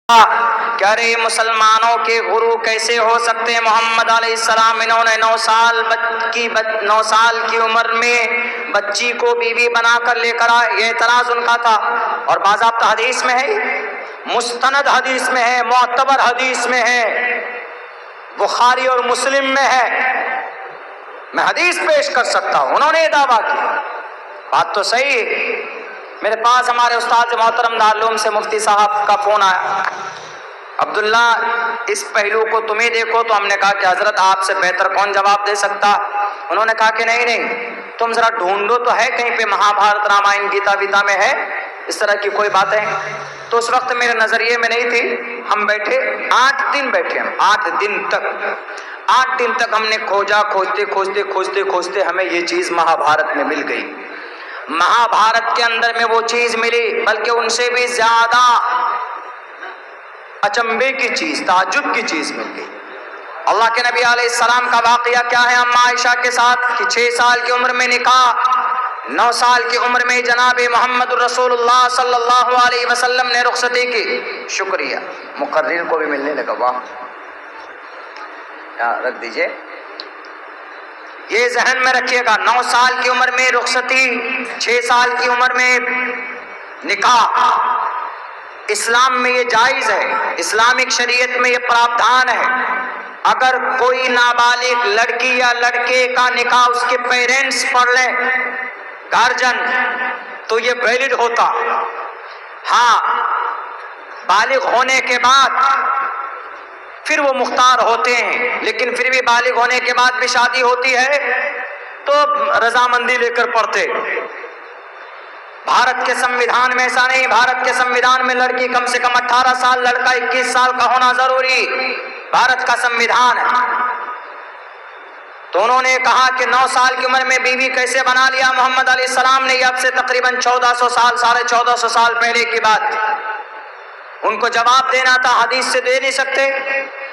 کہہ رہے مسلمانوں کے غرو کیسے ہو سکتے ہیں؟ محمد علیہ السلام انہوں نے 9 سال کی عمر میں بچی کو بیوی بنا کر لے کر آئے، یہ اعتراض ان کا تھا۔ اور باضابطہ حدیث میں ہے، مستند حدیث میں ہے، معتبر حدیث میں ہے، بخاری اور مسلم میں ہے، میں حدیث پیش کر سکتا ہوں۔ انہوں نے یہ دعویٰ کیا، بات تو صحیح ہے۔ میرے پاس ہمارے استاد محترم دارالعلوم سے مفتی صاحب کا فون آیا، عبداللہ اس پہلو کو تمہیں دیکھو، تو ہم نے کہا کہ حضرت آپ سے بہتر کون جواب دے سکتا؟ انہوں نے کہا کہ نہیں تم ذرا ڈھونڈو تو ہے کہیں پہ مہا بھارت رامائن گیتا ویتا میں ہے اس طرح کی کوئی باتیں۔ تو اس وقت میرے نظریے میں نہیں تھی۔ ہم بیٹھے 8 دن بیٹھے، ہم 8 دن تک ہم نے کھوجا، کھوجتے ہمیں یہ چیز مہا بھارت میں مل گئی۔ مہا بھارت کے اندر میں وہ چیز ملی، بلکہ ان سے بھی زیادہ اچنبے کی چیز، تعجب کی چیز مل گئی۔ اللہ کے نبی علیہ السلام کا واقعہ کیا ہے اما عائشہ کے ساتھ کہ 6 سال کی عمر میں نکاح، 9 سال کی عمر میں جناب محمد رسول اللہ صلی اللہ علیہ وسلم نے رخصتی کی۔ شکریہ، مقرر کو بھی ملنے لگا، واہ، رکھ دیجئے، یہ ذہن میں رکھیے گا۔ 9 سال کی عمر میں رخصتی، 6 سال کی عمر میں نکاح، اسلام میں یہ جائز ہے، اسلامک شریعت میں یہ پراودھان ہے۔ اگر کوئی نابالغ لڑکی یا لڑکے کا نکاح اس کے پیرنٹس پڑھ لیں، گارجن، تو یہ ویلڈ ہوتا۔ ہاں، بالغ ہونے کے بعد پھر وہ مختار ہوتے ہیں، لیکن پھر بھی بالغ ہونے کے بعد بھی شادی ہوتی ہے تو رضامندی لے کر پڑھتے۔ بھارت کے سمویدھان میں ایسا نہیں، بھارت کے سمویدھان میں لڑکی کم سے کم 18 سال، لڑکا 21 سال کا ہونا ضروری، بھارت کا سمویدھان ہے۔ تو انہوں نے کہا کہ 9 سال کی عمر میں بیوی کیسے بنا لیا محمد علیہ السلام نے؟ یہ اب سے تقریباً 1400 سال، 1450 سال پہلے کی بات تھی۔ ان کو جواب دینا تھا، حدیث سے دے نہیں سکتے۔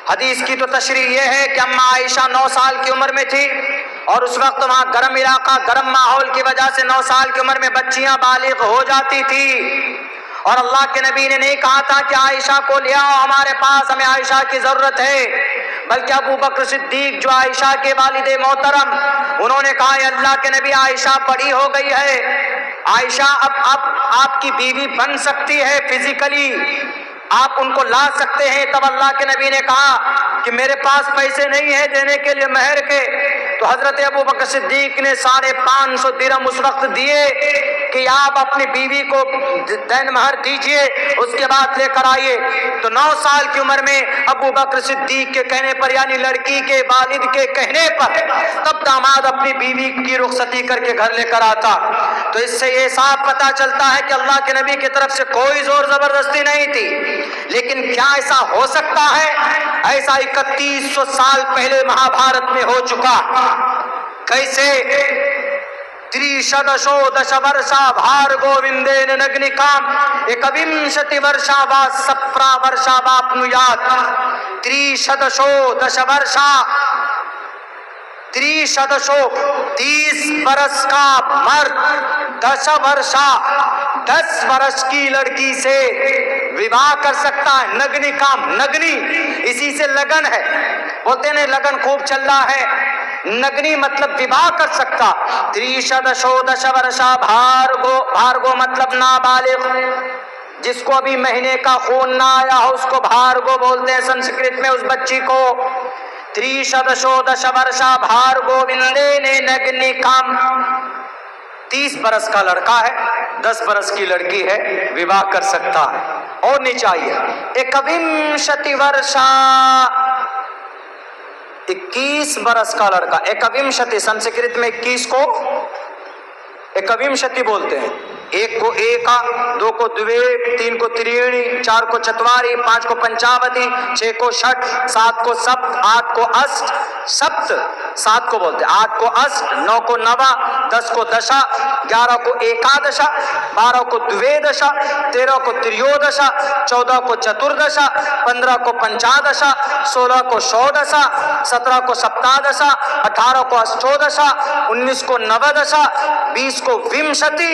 حدیث کی تو تشریح یہ ہے کہ اما عائشہ 9 سال کی عمر میں تھی، اور اس وقت وہاں گرم علاقہ، گرم ماحول کی وجہ سے 9 سال کی عمر میں بچیاں بالغ ہو جاتی تھی۔ اور اللہ کے نبی نے نہیں کہا تھا کہ عائشہ کو لے آؤ ہمارے پاس، ہمیں عائشہ کی ضرورت ہے، بلکہ ابو بکر صدیق جو عائشہ کے والد محترم، انہوں نے کہا اے اللہ کے نبی عائشہ بڑی ہو گئی ہے، عائشہ اب آپ کی بیوی بن سکتی ہے، فزیکلی آپ ان کو لا سکتے ہیں۔ تب اللہ کے نبی نے کہا کہ میرے پاس پیسے نہیں ہیں دینے کے لیے مہر کے، تو حضرت ابو بکر صدیق نے 550 درہم اس وقت دیے کہ آپ اپنی بیوی کو دین مہر دیجئے، اس کے بعد لے کر آئیے۔ تو 9 سال کی عمر میں ابو بکر صدیق کے کہنے پر، یعنی لڑکی کے والد کے کہنے پر، تب داماد اپنی بیوی کی رخصتی کر کے گھر لے کر آتا۔ تو اس سے یہ صاف پتہ چلتا ہے کہ اللہ کے نبی کی طرف سے کوئی زور زبردستی نہیں تھی۔ لیکن کیا ایسا ہو سکتا ہے؟ ایسا 3100 سال پہلے مہا بھارت میں ہو چکا۔ کیسے؟ 33 دش ورشا بھارگووندین نگنکام 21 ورشا وا 17 ورشا واپنویات۔ 33 دش ورشا، 30 برس کا مرد 10 ورشا 10 برس کی لڑکی سے وواہ کر سکتا ہے۔ نگنی کام، نگنی اسی سے لگن ہے، بولتے ہیں لگن خوب چل رہا ہے، نگنی مطلب وواہ کر سکتا۔ 33 دش ورشا بھارگو مطلب نابالغ، جس کو ابھی مہینے کا خون نہ آیا ہو اس کو بھارگو بولتے ہیں سنسکرت میں، اس بچی کو۔ 33 دش ورشا بھارگووندین نگنکام، 30 برس کا لڑکا ہے، 10 برس کی لڑکی ہے، وواہ کر سکتا ہے، اور نہیں چاہیے۔ 21 ورشا، 21 برس کا لڑکا، 21 سنسکرت میں 21 کو 21 بولتے ہیں۔ 1 کو ایکا، 2 کو دوے، 3 کو تریڑی، 4 کو چتواری، 5 کو پنچاوتی، 6 کو شٹ، 7 کو سپت، 8 کو اشٹ، سپت 7 کو بولتے ہیں، 8 کو اشٹ، 9 کو نوا، 10 کو دشا، 11 کو ایکادشا، 12 کو دویدشا، 13 کو تریودشا، 14 کو چتردشا، 15 کو پنچادشا، 16 کو شوڈشا، 17 کو سپتادشا، 18 کو اشٹودشا، 19 کو نودشا، 20 کو ومشتی،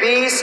20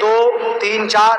2 3 4,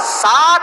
7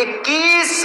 21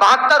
72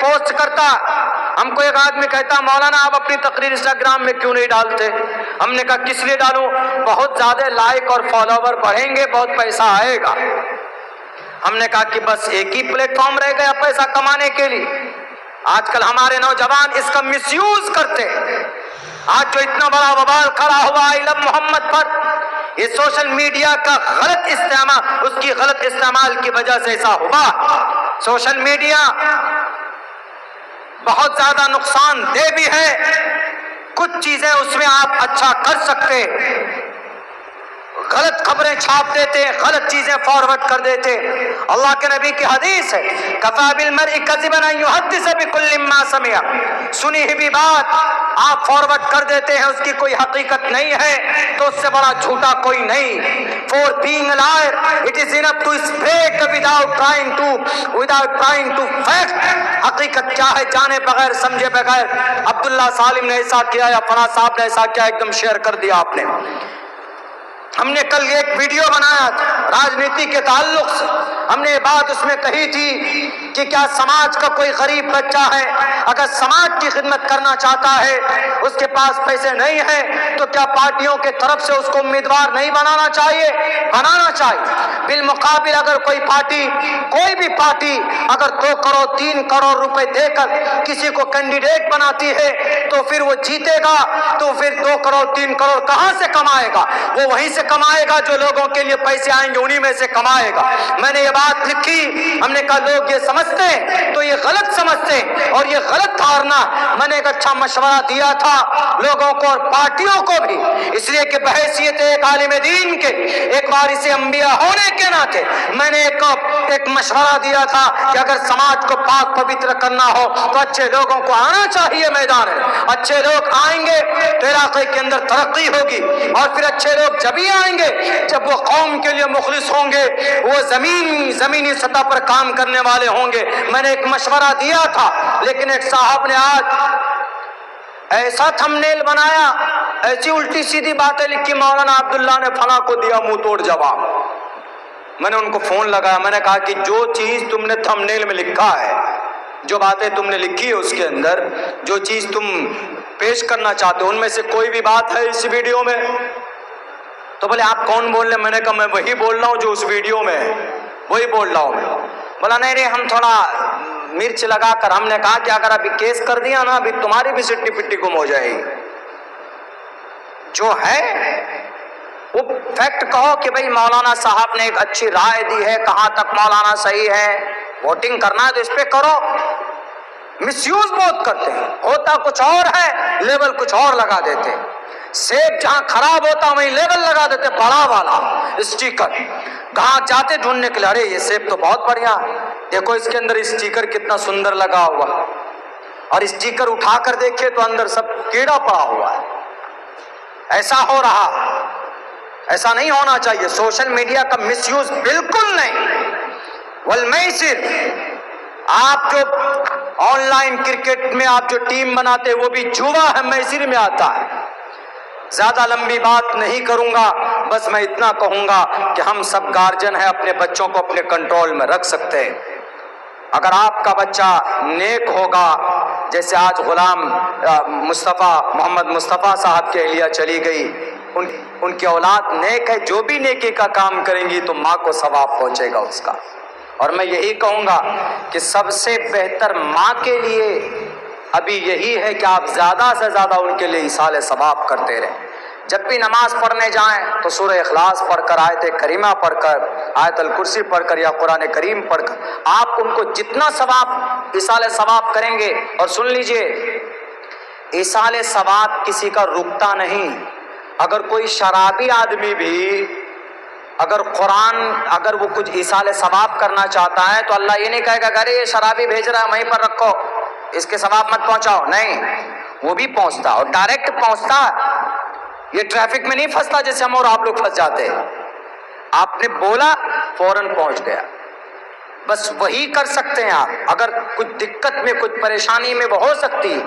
پوسٹ کرتا. ہم کو ایک آدمی کہتا مولانا آپ اپنی تقریر انسٹاگرام میں کیوں نہیں ڈالتے؟ ہم نے کہا کس لیے ڈالوں؟ بہت زیادہ لائک اور فالوور بڑھیں گے، بہت پیسہ آئے گا. ہم نے کہا کہ بس ایک ہی پلیٹ فارم رہ گیا پیسہ کمانے کے لیے. آج کل ہمارے نوجوان اس کا مس یوز کرتے ہیں. آج جو اتنا بڑا وبال کھڑا ہوا علم محمد پر، یہ سوشل میڈیا کا غلط استعمال، اس کی غلط استعمال کی وجہ سے ایسا ہوا. سوشل میڈیا بہت زیادہ نقصان دہ بھی ہے. کچھ چیزیں اس میں آپ اچھا کر سکتے، غلط خبریں چھاپ دیتے، غلط چیزیں فارورڈ کر دیتے. اللہ کے نبی کی حدیث ہے کفا بالمرء کذبا ان یحدث بکل ما سمع، سنی ہوئی بات آپ فارورڈ کر دیتے ہیں، اس کی کوئی حقیقت نہیں ہے تو اس سے بڑا جھوٹا کوئی نہیں. For being a liar, it is enough to spread without trying to fact. حقیقت کیا ہے جانے بغیر سمجھے بغیر عبداللہ سالم نے ایسا کیا یا فلاں صاحب نے ایسا کیا، ایک دم شیئر کر دیا آپ نے. ہم نے کل ایک ویڈیو بنایا تھا راجنیتی کے تعلق سے. ہم نے یہ بات اس میں کہی تھی کہ کیا سماج کا کوئی غریب بچہ ہے، اگر سماج کی خدمت کرنا چاہتا ہے، اس کے پاس پیسے نہیں ہیں، تو کیا پارٹیوں کے طرف سے اس کو امیدوار نہیں بنانا چاہیے؟ بنانا چاہیے. بالمقابل اگر کوئی پارٹی، کوئی بھی پارٹی اگر 2 کروڑ 3 کروڑ روپے دے کر کسی کو کینڈیڈیٹ بناتی ہے تو پھر وہ جیتے گا، تو پھر 2 کروڑ 3 کروڑ کہاں سے کمائے گا؟ وہ وہیں سے کمائے گا جو لوگوں کے لیے پیسے آئیں گے، انہی میں سے کمائے گا. میں نے یہ بات لکھی، ہم نے کہا لوگ یہ سمجھتے ہیں تو یہ غلط سمجھتے ہیں اور یہ غلط دھارنا. میں نے ایک اچھا مشورہ دیا تھا لوگوں کو اور پارٹیوں کو بھی، اس لیے کہ بحیثیت ایک عالم دین کے، ایک وارث انبیاء ہونے کے ناطے میں نے ایک مشورہ دیا تھا کہ اگر سماج کو پاک پوتر کرنا ہو تو اچھے لوگوں کو آنا چاہیے میدان میں. اچھے لوگ آئیں گے تو علاقے کے اندر ترقی ہوگی، اور پھر اچھے لوگ جبھی آئیں گے جب وہ قوم کے لیے مخلص ہوں گے، وہ زمینی سطح پر کام کرنے والے ہوں گے. میں نے ایک مشورہ دیا تھا، لیکن ایک صاحب نے آج ایسا تھمبنیل بنایا، ایسی الٹی سیدھی باتیں لکھی، مولانا عبداللہ نے فلاں کو دیا منہ توڑ جواب. میں نے ان کو فون لگایا، میں نے کہا کہ جو چیز تم نے تھمبنیل میں لکھا ہے، جو باتیں تم نے لکھی ہے اس کے اندر، جو چیز تم پیش کرنا چاہتے ہو، ان میں سے کوئی بھی بات ہے اس ویڈیو میں؟ تو بولے آپ کون بول رہے ہیں؟ میں نے کہا میں وہی بول رہا ہوں جو اس ویڈیو میں ہے، وہی بول رہا ہوں میں. بولا نہیں رے، ہم تھوڑا مرچ لگا کر. ہم نے کہا کہ اگر ابھی کیس کر دیا نا، ابھی تمہاری بھی سٹی پٹی گم ہو جائے گی. جو ہے وہ فیکٹ کہو کہ بھئی مولانا صاحب نے ایک اچھی رائے دی ہے، کہاں تک مولانا صحیح ہے. ووٹنگ کرنا ہے تو اس پہ کرو. مس یوز بہت کرتے ہیں، ہوتا کچھ اور ہے، لیبل کچھ اور لگا دیتے ہیں. سیب جہاں خراب ہوتا وہیں لیبل لگا دیتے بڑا والا اسٹیکر. کہاں جاتے ڈھونڈنے کے لیے، ارے یہ سیب تو بہت بڑھیا، دیکھو اس کے اندر اسٹیکر کتنا سندر لگا ہوا، اور اسٹیکر اٹھا کر دیکھے تو اندر سب کیڑا پڑا ہوا ہے. ایسا ہو رہا، ایسا نہیں ہونا چاہیے. سوشل میڈیا کا مس یوز بالکل نہیں. والمیسر، آپ جو آن لائن کرکٹ میں آپ جو ٹیم بناتے وہ بھی جوا ہے، میسر میں آتا ہے. زیادہ لمبی بات نہیں کروں گا، بس میں اتنا کہوں گا کہ ہم سب گارجن ہیں، اپنے بچوں کو اپنے کنٹرول میں رکھ سکتے ہیں. اگر آپ کا بچہ نیک ہوگا، جیسے آج غلام محمد مصطفیٰ صاحب کی اہلیہ چلی گئی، ان کی اولاد نیک ہے، جو بھی نیکی کا کام کریں گی تو ماں کو ثواب پہنچے گا اس کا. اور میں یہی کہوں گا کہ سب سے بہتر ماں کے لیے ابھی یہی ہے کہ آپ زیادہ سے زیادہ ان کے لیے ایصال ثواب کرتے رہیں. جب بھی نماز پڑھنے جائیں تو سورہ اخلاص پڑھ کر، آیت کریمہ پڑھ کر، آیت الکرسی پڑھ کر یا قرآن کریم پڑھ کر آپ ان کو جتنا ثواب ایصال ثواب کریں گے. اور سن لیجئے، ایصال ثواب کسی کا رکتا نہیں. اگر کوئی شرابی آدمی بھی اگر وہ کچھ ایصال ثواب کرنا چاہتا ہے تو اللہ یہ نہیں کہے گا کہ ارے یہ شرابی بھیج رہا ہے وہیں پر رکھو، اس کے ثواب مت پہنچاؤ. نہیں، وہ بھی پہنچتا اور ڈائریکٹ پہنچتا. یہ ٹریفک میں نہیں پھنستا جیسے ہم اور آپ لوگ پھنس جاتے ہیں. آپ نے بولا فوراً پہنچ گیا. بس وہی کر سکتے ہیں آپ. اگر کچھ دقت میں، کچھ پریشانی میں وہ ہو سکتی،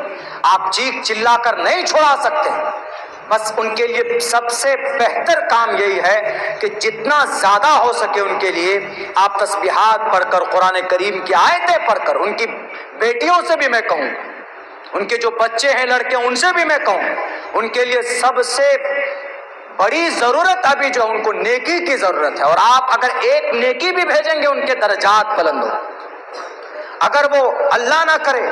آپ چیخ چلا کر نہیں چھوڑا سکتے. بس ان کے لیے سب سے بہتر کام یہی ہے کہ جتنا زیادہ ہو سکے ان کے لیے آپ تسبیحات پڑھ کر، قرآن کریم کی آیتیں پڑھ کر، ان کی بیٹیوں سے بھی میں کہوں، ان کے جو بچے ہیں لڑکے ان سے بھی میں کہوں، ان کے لیے سب سے بڑی ضرورت ابھی جو ان کو نیکی کی ضرورت ہے، اور آپ اگر ایک نیکی بھی بھیجیں گے ان کے درجات بلند ہوں۔ اگر وہ اللہ نہ کرے،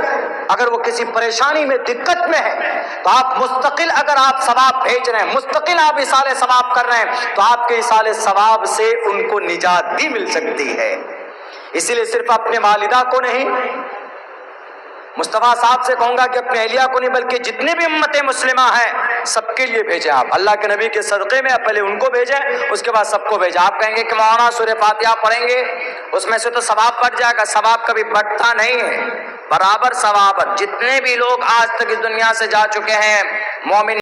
اگر وہ کسی پریشانی میں، دقت میں ہے، تو آپ مستقل اگر آپ ثواب بھیج رہے ہیں، مستقل آپ ایصال ثواب کر رہے ہیں، تو آپ کے ایصال ثواب سے ان کو نجات بھی مل سکتی ہے۔ اسی لیے صرف اپنے والدہ کو نہیں، مصطفیٰ صاحب سے کہوں گا کہ اپنے اہلیہ کو نہیں، بلکہ جتنے بھی امت مسلمہ ہیں سب کے لیے بھیجیں۔ آپ اللہ کے نبی کے صدقے میں پہلے ان کو بھیجیں، اس کے بعد سب کو بھیجیں۔ آپ کہیں گے کہ مولانا سورہ فاتحہ پڑھیں گے اس میں سے تو ثواب بڑھ جائے گا، ثواب کبھی بڑھتا نہیں ہے، برابر ثواب۔ جتنے بھی لوگ آج تک اس دنیا سے جا چکے ہیں مومن